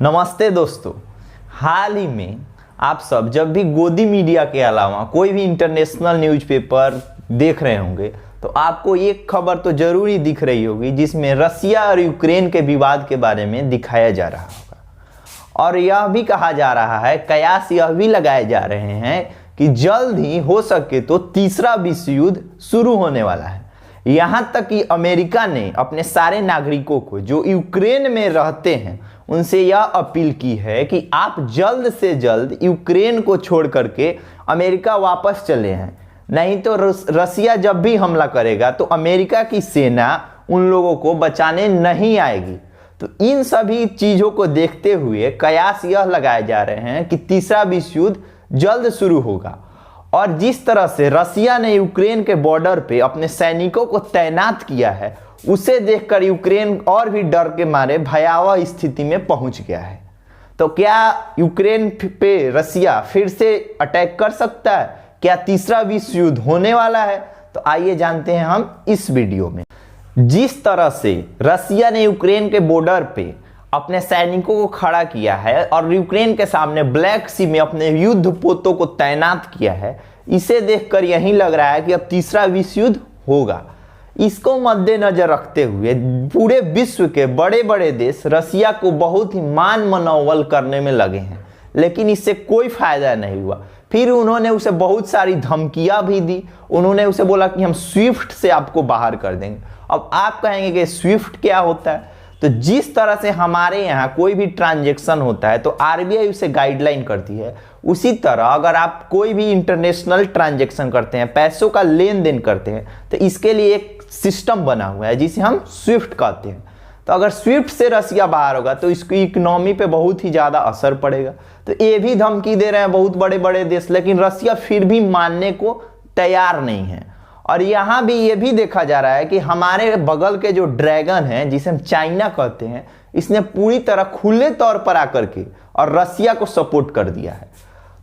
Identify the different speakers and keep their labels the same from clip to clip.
Speaker 1: नमस्ते दोस्तों। हाल ही में आप सब जब भी गोदी मीडिया के अलावा कोई भी इंटरनेशनल न्यूज़पेपर देख रहे होंगे तो आपको एक खबर तो जरूरी दिख रही होगी जिसमें रसिया और यूक्रेन के विवाद के बारे में दिखाया जा रहा होगा। और यह भी कहा जा रहा है, कयास यह भी लगाए जा रहे हैं कि जल्द ही हो सके तो तीसरा विश्व युद्ध शुरू होने वाला है। यहाँ तक कि अमेरिका ने अपने सारे नागरिकों को जो यूक्रेन में रहते हैं उनसे यह अपील की है कि आप जल्द से जल्द यूक्रेन को छोड़ करके अमेरिका वापस चले हैं, नहीं तो रसिया जब भी हमला करेगा तो अमेरिका की सेना उन लोगों को बचाने नहीं आएगी। तो इन सभी चीज़ों को देखते हुए कयास यह लगाए जा रहे हैं कि तीसरा विश्व युद्ध जल्द शुरू होगा। और जिस तरह से रसिया ने यूक्रेन के बॉर्डर पे अपने सैनिकों को तैनात किया है उसे देखकर यूक्रेन और भी डर के मारे भयावह स्थिति में पहुंच गया है। तो क्या यूक्रेन पे रसिया फिर से अटैक कर सकता है? क्या तीसरा विश्व युद्ध होने वाला है? तो आइए जानते हैं हम इस वीडियो में। जिस तरह से रसिया ने यूक्रेन के बॉर्डर पे अपने सैनिकों को खड़ा किया है और यूक्रेन के सामने ब्लैक सी में अपने युद्ध पोतों को तैनात किया है, इसे देखकर यही लग रहा है कि अब तीसरा विश्व युद्ध होगा। इसको मद्देनजर रखते हुए पूरे विश्व के बड़े बड़े देश रसिया को बहुत ही मान मनौवल करने में लगे हैं, लेकिन इससे कोई फायदा नहीं हुआ। फिर उन्होंने उसे बहुत सारी धमकियां भी दी। उन्होंने उसे बोला कि हम स्विफ्ट से आपको बाहर कर देंगे। अब आप कहेंगे कि स्विफ्ट क्या होता है? तो जिस तरह से हमारे यहाँ कोई भी ट्रांजैक्शन होता है तो आरबीआई उसे गाइडलाइन करती है, उसी तरह अगर आप कोई भी इंटरनेशनल ट्रांजैक्शन करते हैं, पैसों का लेन देन करते हैं, तो इसके लिए एक सिस्टम बना हुआ है जिसे हम स्विफ्ट कहते हैं। तो अगर स्विफ्ट से रसिया बाहर होगा तो इसकी इकोनॉमी पे बहुत ही ज़्यादा असर पड़ेगा। तो ये भी धमकी दे रहे हैं बहुत बड़े बड़े देश, लेकिन रसिया फिर भी मानने को तैयार नहीं है। और यहाँ भी ये भी देखा जा रहा है कि हमारे बगल के जो ड्रैगन है, जिसे हम चाइना कहते हैं, इसने पूरी तरह खुले तौर पर आकर के और रसिया को सपोर्ट कर दिया है।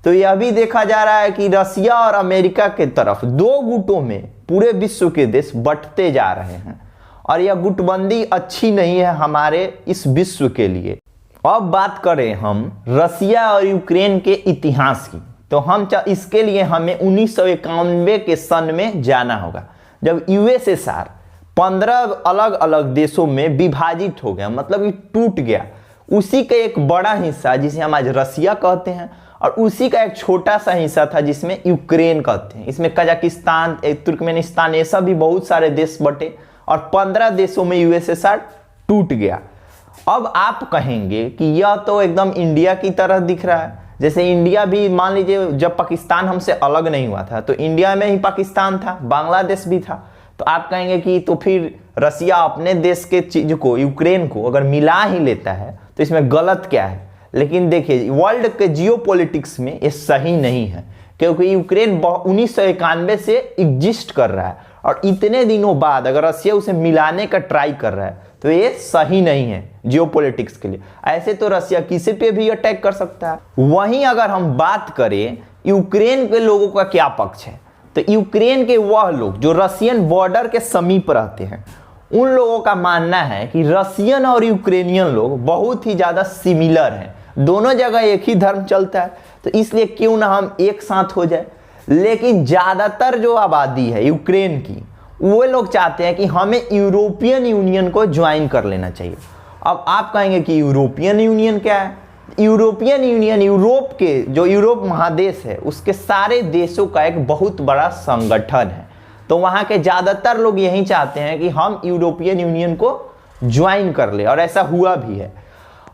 Speaker 1: तो यह भी देखा जा रहा है कि रसिया और अमेरिका के तरफ दो गुटों में पूरे विश्व के देश बंटते जा रहे हैं और यह गुटबंदी अच्छी नहीं है हमारे इस विश्व के लिए। अब बात करें हम रसिया और यूक्रेन के इतिहास की, तो हम इसके लिए हमें 1991 के सन में जाना होगा, जब यूएसएसआर 15 अलग अलग देशों में विभाजित हो गया, मतलब ये टूट गया। उसी का एक बड़ा हिस्सा जिसे हम आज रसिया कहते हैं और उसी का एक छोटा सा हिस्सा था जिसमें यूक्रेन कहते हैं। इसमें कजाकिस्तान, तुर्कमेनिस्तान, ये सब भी बहुत सारे देश बटे और 15 देशों में यूएसएसआर टूट गया। अब आप कहेंगे कि यह तो एकदम इंडिया की तरह दिख रहा है। जैसे इंडिया भी, मान लीजिए जब पाकिस्तान हमसे अलग नहीं हुआ था तो इंडिया में ही पाकिस्तान था, बांग्लादेश भी था। तो आप कहेंगे कि तो फिर रसिया अपने देश के चीज को, यूक्रेन को अगर मिला ही लेता है तो इसमें गलत क्या है? लेकिन देखिए, वर्ल्ड के जियोपॉलिटिक्स में ये सही नहीं है, क्योंकि यूक्रेन 1991 से एग्जिस्ट कर रहा है और इतने दिनों बाद अगर रसिया उसे मिलाने का ट्राई कर रहा है तो ये सही नहीं है जियोपॉलिटिक्स के लिए। ऐसे तो रसिया किसी पे भी अटैक कर सकता है। वहीं अगर हम बात करें यूक्रेन के लोगों का क्या पक्ष है, तो यूक्रेन के वह लोग जो रसियन बॉर्डर के समीप रहते हैं, उन लोगों का मानना है कि रसियन और यूक्रेनियन लोग बहुत ही ज़्यादा सिमिलर हैं, दोनों जगह एक ही धर्म चलता है, तो इसलिए क्यों ना हम एक साथ हो जाए। लेकिन ज़्यादातर जो आबादी है यूक्रेन की, वो लोग चाहते हैं कि हमें यूरोपियन यूनियन को ज्वाइन कर लेना चाहिए। अब आप कहेंगे कि यूरोपियन यूनियन क्या है? यूरोपियन यूनियन यूरोप के, जो यूरोप महादेश है, उसके सारे देशों का एक बहुत बड़ा संगठन है। तो वहाँ के ज़्यादातर लोग यही चाहते हैं कि हम यूरोपियन यूनियन को ज्वाइन कर ले, और ऐसा हुआ भी है।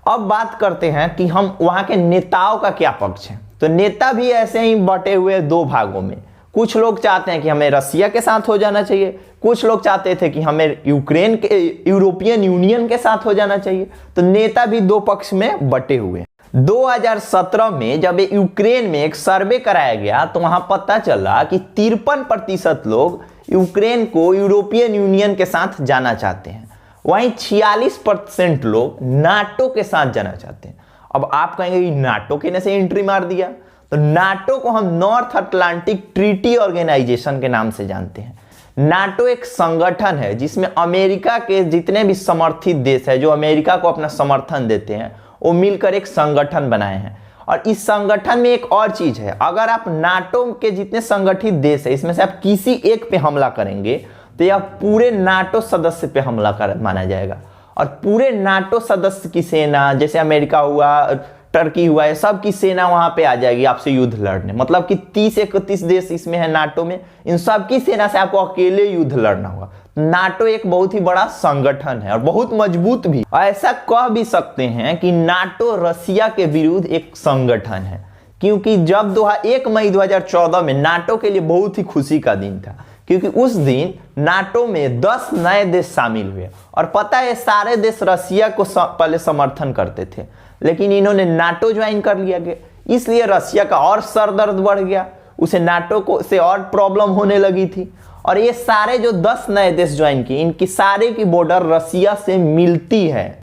Speaker 1: अब बात करते हैं कि हम वहाँ के नेताओं का क्या पक्ष है। तो नेता भी ऐसे ही बटे हुए दो भागों में। कुछ लोग चाहते हैं कि हमें रसिया के साथ हो जाना चाहिए, कुछ लोग चाहते थे कि हमें यूक्रेन के, यूरोपियन यूनियन के साथ हो जाना चाहिए। तो नेता भी दो पक्ष में बटे हुए हैं। 2017 में जब यूक्रेन में एक सर्वे कराया गया तो वहां पता चला कि 53% लोग यूक्रेन को यूरोपियन यूनियन के साथ जाना चाहते हैं, वहीं 46% लोग नाटो के साथ जाना चाहते हैं। अब आप कहेंगे कि नाटो के से एंट्री मार दिया, तो नाटो को हम नॉर्थ अटलांटिक ट्रीटी ऑर्गेनाइजेशन के नाम से जानते हैं। नाटो एक संगठन है जिसमें अमेरिका के जितने भी समर्थित देश है, जो अमेरिका को अपना समर्थन देते हैं, वो मिलकर एक संगठन बनाए हैं। और इस संगठन में एक और चीज है, अगर आप नाटो के जितने संगठित देश है इसमें से आप किसी एक पे हमला करेंगे तो यह पूरे नाटो सदस्य पे हमला कर माना जाएगा। और पूरे नाटो सदस्य की सेना, जैसे अमेरिका हुआ, टर्की हुआ है, सब की सेना वहां पे आ जाएगी आपसे युद्ध लड़ने। मतलब कि 30-31 देश इसमें है नाटो में, इन सब की सेना से आपको अकेले युद्ध लड़ना होगा। नाटो एक बहुत ही बड़ा संगठन है और बहुत मजबूत भी। ऐसा कह भी सकते हैं कि नाटो रसिया के विरुद्ध एक संगठन है, क्योंकि जब 1 मई 2014 में नाटो के लिए बहुत ही खुशी का दिन था, क्योंकि उस दिन नाटो में 10 नए देश शामिल हुए। और पता है सारे देश रसिया को पहले समर्थन करते थे, लेकिन इन्होंने नाटो ज्वाइन कर लिया गया, इसलिए रसिया का और सर दर्द बढ़ गया, उसे नाटो को से और प्रॉब्लम होने लगी थी। और ये सारे जो 10 नए देश ज्वाइन किए, इनकी सारे की बॉर्डर रसिया से मिलती है।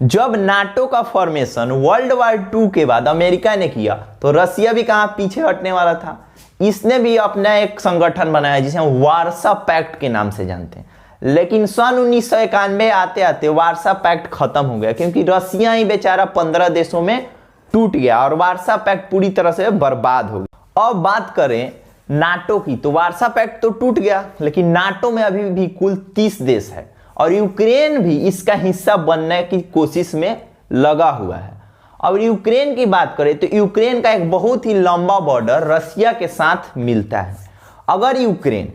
Speaker 1: जब नाटो का फॉर्मेशन वर्ल्ड वार 2 के बाद अमेरिका ने किया तो रसिया भी कहां पीछे हटने वाला था। इसने भी अपना एक संगठन बनाया जिसे हम वार्सा पैक्ट के नाम से जानते हैं। लेकिन सन 1991 आते आते वार्सा पैक्ट खत्म हो गया, क्योंकि रसिया ही बेचारा 15 देशों में टूट गया और वार्सा पैक्ट पूरी तरह से बर्बाद हो गया। अब बात करें नाटो की, तो वार्सा पैक्ट तो टूट गया, लेकिन नाटो में अभी भी कुल 30 देश है और यूक्रेन भी इसका हिस्सा बनने की कोशिश में लगा हुआ है। अब यूक्रेन की बात करें तो यूक्रेन का एक बहुत ही लंबा बॉर्डर रसिया के साथ मिलता है। अगर यूक्रेन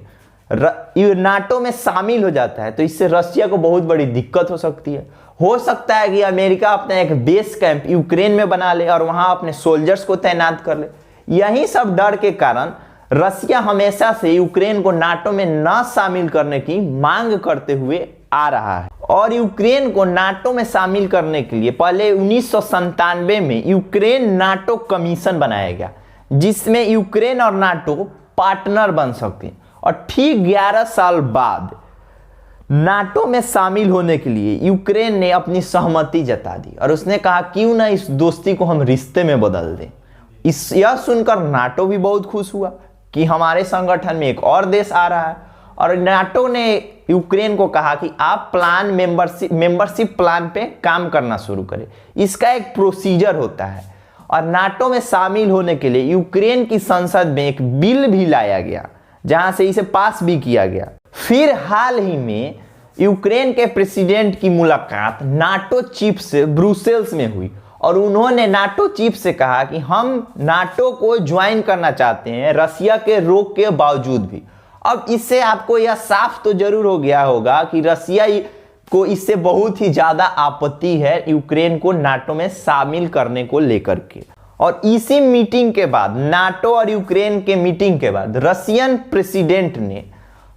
Speaker 1: नाटो में शामिल हो जाता है तो इससे रसिया को बहुत बड़ी दिक्कत हो सकती है। हो सकता है कि अमेरिका अपना एक बेस कैंप यूक्रेन में बना ले और वहां अपने सोल्जर्स को तैनात कर ले। यही सब डर के कारण रसिया हमेशा से यूक्रेन को नाटो में न शामिल करने की मांग करते हुए आ रहा है। और यूक्रेन को नाटो में शामिल करने के लिए पहले 1997 में यूक्रेन नाटो कमीशन बनाया गया, जिसमें यूक्रेन और नाटो पार्टनर बन सकते हैं। और ठीक 11 साल बाद नाटो में शामिल होने के लिए यूक्रेन ने अपनी सहमति जता दी और उसने कहा क्यों ना इस दोस्ती को हम रिश्ते में बदल दें। यह सुनकर नाटो भी बहुत खुश हुआ कि हमारे संगठन में एक और देश आ रहा है। और नाटो ने यूक्रेन को कहा कि आप मेंबरशिप प्लान पे काम करना शुरू करें। इसका एक प्रोसीजर होता है और नाटो में शामिल होने के लिए यूक्रेन की संसद में एक बिल भी लाया गया, जहां से इसे पास भी किया गया। फिर हाल ही में यूक्रेन के प्रेसिडेंट की मुलाकात नाटो चीफ से ब्रुसेल्स में हुई और उन्होंने नाटो चीफ से कहा कि हम नाटो को ज्वाइन करना चाहते हैं रसिया के रोक के बावजूद भी। अब इससे आपको यह साफ तो जरूर हो गया होगा कि रसिया को इससे बहुत ही ज्यादा आपत्ति है यूक्रेन को नाटो में शामिल करने को लेकर के। और इसी मीटिंग के बाद, नाटो और यूक्रेन के मीटिंग के बाद, रसियन प्रेसिडेंट ने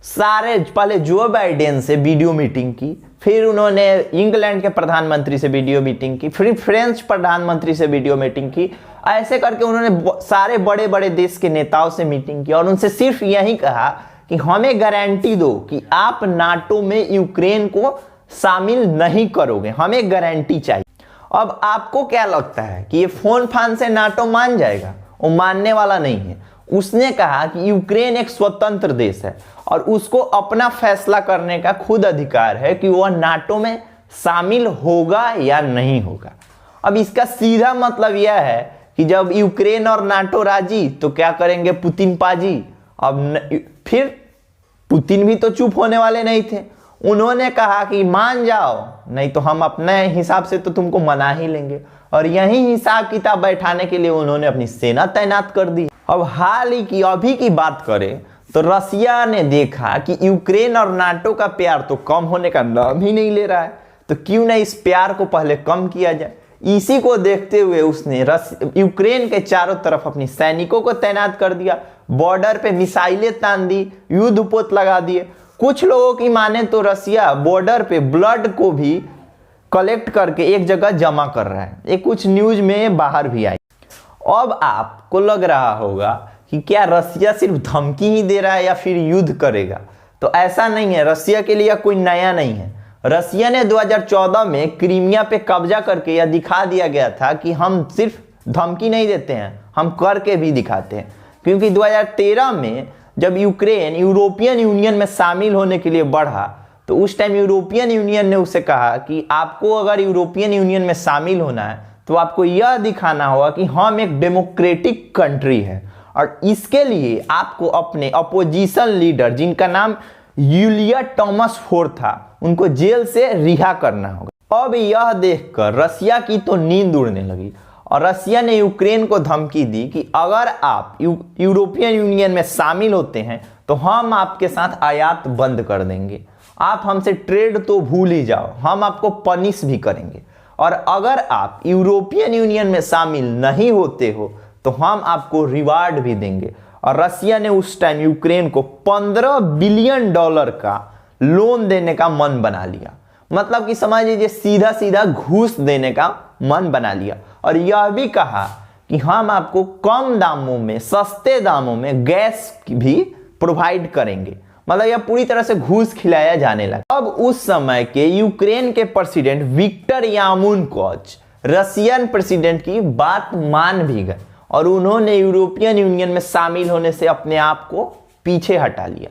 Speaker 1: पहले जो बाइडेन से वीडियो मीटिंग की, फिर उन्होंने इंग्लैंड के प्रधानमंत्री से वीडियो मीटिंग की, फिर फ्रेंच प्रधानमंत्री से वीडियो मीटिंग की। ऐसे करके उन्होंने सारे बड़े बड़े देश के नेताओं से मीटिंग की और उनसे सिर्फ यही कहा कि हमें गारंटी दो कि आप नाटो में यूक्रेन को शामिल नहीं करोगे, हमें गारंटी चाहिए। अब आपको क्या लगता है कि ये फोन फान से नाटो मान जाएगा? वो मानने वाला नहीं है। उसने कहा कि यूक्रेन एक स्वतंत्र देश है और उसको अपना फैसला करने का खुद अधिकार है कि वह नाटो में शामिल होगा या नहीं होगा। अब इसका सीधा मतलब यह है कि जब यूक्रेन और नाटो राजी तो क्या करेंगे पुतिन पाजी। अब फिर पुतिन भी तो चुप होने वाले नहीं थे, उन्होंने कहा कि मान जाओ, नहीं तो हम अपने हिसाब से तो तुमको मना ही लेंगे। और यही हिसाब किताब बैठाने के लिए उन्होंने अपनी सेना तैनात कर दी। अब हाल ही की अभी की बात करें तो रसिया ने देखा कि यूक्रेन और नाटो का प्यार तो कम होने का नाम ही नहीं ले रहा है, तो क्यों ना इस प्यार को पहले कम किया जाए। इसी को देखते हुए उसने यूक्रेन के चारों तरफ अपनी सैनिकों को तैनात कर दिया, बॉर्डर पे मिसाइलें तान दी, युद्धपोत लगा दिए। कुछ लोगों की माने तो रसिया बॉर्डर पे ब्लड को भी कलेक्ट करके एक जगह जमा कर रहा है। ये कुछ न्यूज में बाहर भी आई। अब आपको लग रहा होगा कि क्या रसिया सिर्फ धमकी ही दे रहा है या फिर युद्ध करेगा? तो ऐसा नहीं है, रसिया के लिए कोई नया नहीं है। रसिया ने 2014 में क्रीमिया पे कब्जा करके यह दिखा दिया गया था कि हम सिर्फ धमकी नहीं देते हैं, हम करके भी दिखाते हैं। क्योंकि 2013 में जब यूक्रेन यूरोपियन यूनियन में शामिल होने के लिए बढ़ा तो उस टाइम यूरोपियन यूनियन ने उसे कहा कि आपको अगर यूरोपियन यूनियन में शामिल होना है तो आपको यह दिखाना होगा कि हम एक डेमोक्रेटिक कंट्री है, और इसके लिए आपको अपने अपोजिशन लीडर जिनका नाम यूलिया टॉमस फोर था, उनको जेल से रिहा करना होगा। अब यह देखकर रसिया की तो नींद उड़ने लगी, और रसिया ने यूक्रेन को धमकी दी कि अगर आप यूरोपियन यूनियन में शामिल होते हैं तो हम आपके साथ आयात बंद कर देंगे, आप हमसे ट्रेड तो भूल ही जाओ, हम आपको पनिश भी करेंगे, और अगर आप यूरोपियन यूनियन में शामिल नहीं होते हो तो हम आपको रिवार्ड भी देंगे। और रसिया ने उस टाइम यूक्रेन को $15 बिलियन का लोन देने का मन बना लिया, मतलब कि समझ लीजिए सीधा सीधा घूस देने का मन बना लिया, और यह भी कहा कि हम आपको कम दामों में, सस्ते दामों में गैस भी प्रोवाइड करेंगे, मतलब यह पूरी तरह से घूस खिलाया जाने लगा। अब उस समय के यूक्रेन के president Viktor Yanukovych Russian president की बात मान भी गए, और उन्होंने यूरोपियन यूनियन में शामिल होने से अपने आप को पीछे हटा लिया।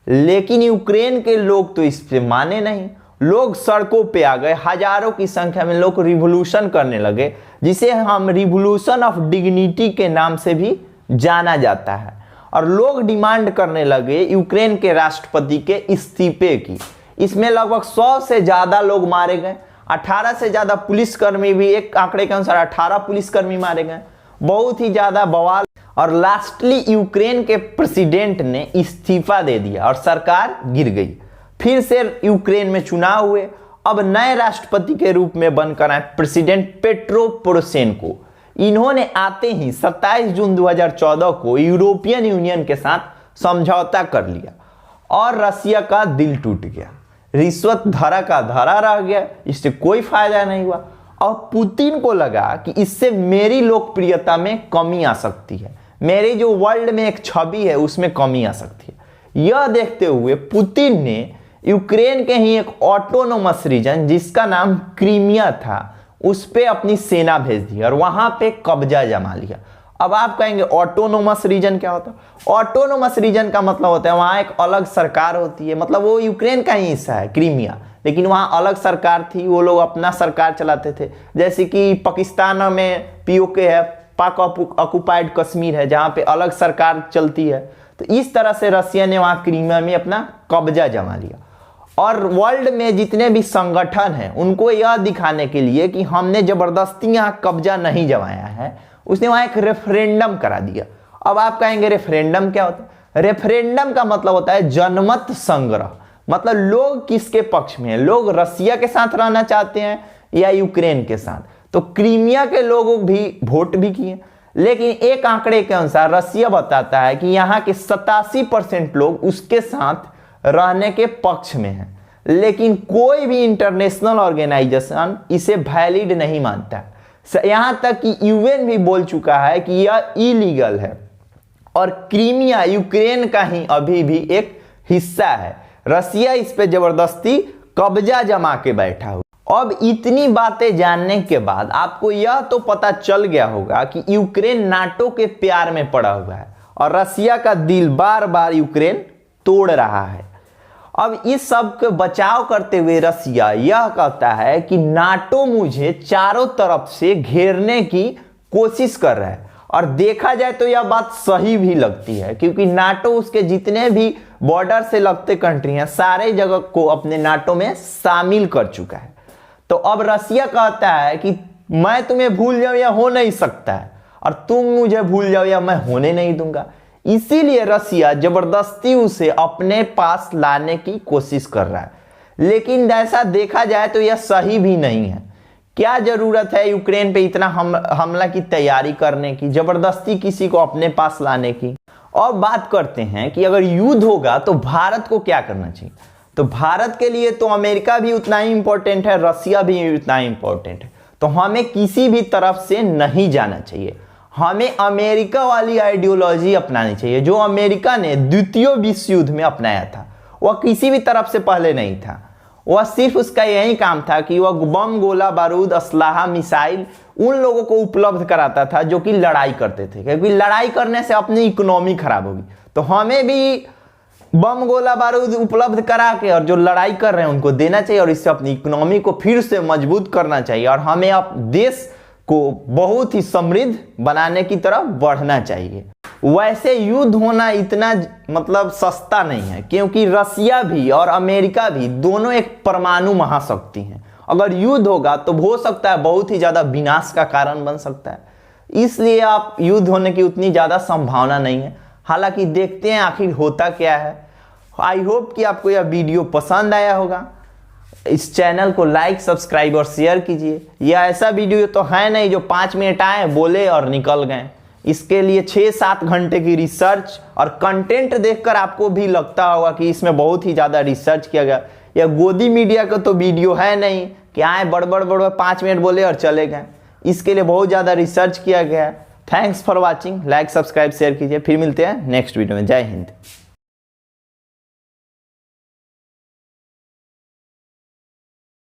Speaker 1: लेकिन यूक्रेन के लोग तो इस पे माने नहीं, लोग सड़कों पे आ गए, हजारों की संख्या में लोग रिवॉल्यूशन करने लगे, जिसे हम रिवॉल्यूशन ऑफ डिग्निटी के नाम से भी जाना जाता है। और लोग डिमांड करने लगे यूक्रेन के राष्ट्रपति के इस्तीफे की। इसमें लगभग 100 से ज्यादा लोग मारे गए, 18 से ज्यादा पुलिसकर्मी भी, एक आंकड़े के अनुसार 18 पुलिसकर्मी मारे गए, बहुत ही ज्यादा बवाल। और लास्टली यूक्रेन के प्रेसिडेंट ने इस्तीफा दे दिया और सरकार गिर गई। फिर से यूक्रेन में चुनाव हुए। अब नए राष्ट्रपति के रूप में बनकर आए प्रेसिडेंट पेट्रो पोरोशेंको। इन्होंने आते ही 27 जून 2014 को यूरोपियन यूनियन के साथ समझौता कर लिया, और रसिया का दिल टूट गया। रिश्वत धरा का धरा रह गया, इससे कोई फायदा नहीं हुआ। और पुतिन को लगा कि इससे मेरी लोकप्रियता में कमी आ सकती है, मेरी जो वर्ल्ड में एक छवि है उसमें कमी आ सकती है। यह देखते हुए पुतिन ने यूक्रेन के ही एक ऑटोनोमस रीजन जिसका नाम क्रीमिया था, उस पे अपनी सेना भेज दी और वहां पे कब्जा जमा लिया। अब आप कहेंगे ऑटोनोमस रीजन क्या होता है? ऑटोनोमस रीजन का मतलब होता है वहां एक अलग सरकार होती है, मतलब वो यूक्रेन का ही हिस्सा है क्रीमिया, लेकिन वहां अलग सरकार थी, वो लोग अपना सरकार चलाते थे। जैसे कि पाकिस्तान में पीओके है, पाक ऑक्युपाइड कश्मीर है, जहां पे अलग सरकार चलती है। तो इस तरह से रसिया ने वहां क्रीमिया में अपना कब्जा जमा लिया। और वर्ल्ड में जितने भी संगठन हैं उनको यह दिखाने के लिए कि हमने जबरदस्ती यहाँ कब्जा नहीं जमाया है, उसने वहां एक रेफरेंडम करा दिया। अब आप कहेंगे रेफरेंडम क्या होता है? रेफरेंडम का मतलब होता है जनमत संग्रह, मतलब लोग किसके पक्ष में हैं, लोग रसिया के साथ रहना चाहते हैं या यूक्रेन के साथ। तो क्रीमिया के लोगों भी वोट भी किए, लेकिन एक आंकड़े के अनुसार रसिया बताता है कि यहाँ के 87% लोग उसके साथ रहने के पक्ष में हैं, लेकिन कोई भी इंटरनेशनल ऑर्गेनाइजेशन इसे वैलिड नहीं मानता। यहां तक कि यूएन भी बोल चुका है कि यह इलीगल है, और क्रीमिया यूक्रेन का ही अभी भी एक हिस्सा है। रसिया इस पे जबरदस्ती कब्जा जमा के बैठा हुआ। अब इतनी बातें जानने के बाद आपको यह तो पता चल गया होगा कि यूक्रेन नाटो के प्यार में पड़ा हुआ है, और रसिया का दिल बार बार यूक्रेन तोड़ रहा है। अब इस सब के बचाव करते हुए रसिया यह कहता है कि नाटो मुझे चारों तरफ से घेरने की कोशिश कर रहा है, और देखा जाए तो यह बात सही भी लगती है, क्योंकि नाटो उसके जितने भी बॉर्डर से लगते कंट्री हैं सारे जगह को अपने नाटो में शामिल कर चुका है। तो अब रसिया कहता है कि मैं तुम्हें भूल जाऊं या हो नहीं सकता है, और तुम मुझे भूल जाओ या मैं होने नहीं दूंगा। इसीलिए रसिया जबरदस्ती उसे अपने पास लाने की कोशिश कर रहा है, लेकिन ऐसा देखा जाए तो यह सही भी नहीं है। क्या जरूरत है यूक्रेन पे इतना हमला की तैयारी करने की, जबरदस्ती किसी को अपने पास लाने की? और बात करते हैं कि अगर युद्ध होगा तो भारत को क्या करना चाहिए। तो भारत के लिए तो अमेरिका भी उतना ही इंपॉर्टेंट है, रसिया भी उतना ही इंपॉर्टेंट है। तो हमें किसी भी तरफ से नहीं जाना चाहिए, हमें अमेरिका वाली आइडियोलॉजी अपनानी चाहिए जो अमेरिका ने द्वितीय विश्व युद्ध में अपनाया था। वह किसी भी तरफ से पहले नहीं था, वह सिर्फ उसका यही काम था कि वह बम, गोला बारूद, असलाहा, मिसाइल उन लोगों को उपलब्ध कराता था जो कि लड़ाई करते थे, क्योंकि लड़ाई करने से अपनी इकोनॉमी खराब होगी। तो हमें भी बम, गोला बारूद उपलब्ध करा के और जो लड़ाई कर रहे हैं उनको देना चाहिए, और इससे अपनी इकोनॉमी को फिर से मजबूत करना चाहिए, और हमें अब देश को बहुत ही समृद्ध बनाने की तरफ बढ़ना चाहिए। वैसे युद्ध होना इतना मतलब सस्ता नहीं है, क्योंकि रसिया भी और अमेरिका भी दोनों एक परमाणु महाशक्ति हैं। अगर युद्ध होगा तो हो सकता है बहुत ही ज़्यादा विनाश का कारण बन सकता है, इसलिए आप युद्ध होने की उतनी ज़्यादा संभावना नहीं है। हालांकि देखते हैं आखिर होता क्या है। आई होप कि आपको यह वीडियो पसंद आया होगा। इस चैनल को लाइक, सब्सक्राइब और शेयर कीजिए। यह ऐसा वीडियो तो है नहीं जो 5 मिनट आए, बोले और निकल गए। इसके लिए 6-7 घंटे की रिसर्च और कंटेंट देखकर आपको भी लगता होगा कि इसमें बहुत ही ज़्यादा रिसर्च किया गया। यह गोदी मीडिया का तो वीडियो है नहीं कि आए बड़बड़ 5 मिनट बोले और चले गए। इसके लिए बहुत ज़्यादा रिसर्च किया गया है। Thanks for watching. Like, subscribe, share कीजिए। फिर मिलते हैं नेक्स्ट वीडियो में। जय हिंद।